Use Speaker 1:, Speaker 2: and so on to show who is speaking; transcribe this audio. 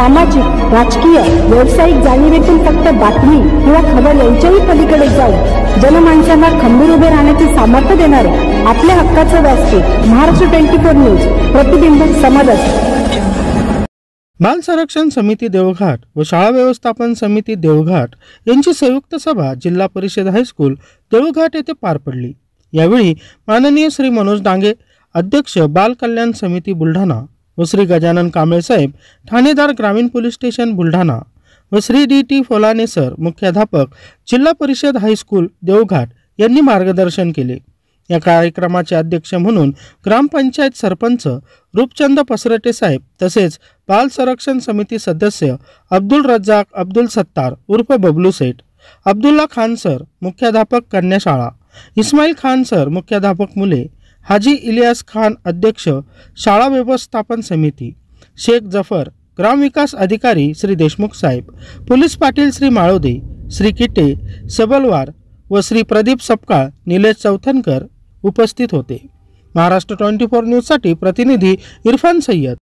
Speaker 1: सामाजिक, राजकीय, व्यावसायिक जाणीवेतून फक्त बातमी किंवा खबर यांच्याही पलीकडे जाऊन जनमानसांना खंबीर उभे राहण्याचे सामर्थ्य देणारे आपल्या हक्काचे व्यासपीठ महाराष्ट्र 24 न्यूज, प्रतिबिंब समाजाचे।
Speaker 2: बाल संरक्षण समिती देवघाट व शाळा व्यवस्थापन समिती देवघाट यांची संयुक्त सभा जिल्हा परिषद हायस्कूल देवघाट येथे पार पडली। यावेळी माननीय श्री मनोज डांगे, अध्यक्ष बाल कल्याण समिती बुलढाणा व श्री गजानन कांबळे साहेब, ठाणेदार ग्रामीण पोलीस स्टेशन बुलढाणा व श्री डी.टी. फोलाने सर, मुख्याध्यापक जिल्हा परिषद हायस्कूल देवघाट यांनी मार्गदर्शन केले। या कार्यक्रमाचे अध्यक्ष म्हणून ग्रामपंचायत सरपंच रूपचंद पसरटे साहेब तसेच बाल संरक्षण समिती सदस्य अब्दुल रज्जाक अब्दुल सत्तार उर्फ बबलू सेठ, अब्दुल्ला खान सर, मुख्याध्यापक कन्या शाळा, इस्माईल खान सर, मुख्याध्यापक मुले, हाजी इलियास खान, अध्यक्ष शाळा व्यवस्थापन समिती, शेख जफर, ग्रामविकास अधिकारी श्री देशमुख साहेब, पोलीस पाटील श्री माळोदे, श्री किटे सबलवार व श्री प्रदीप सपकाळ, निलेश चौथनकर उपस्थित होते। महाराष्ट्र 24 न्यूज साठी प्रतिनिधी इरफान सय्यद।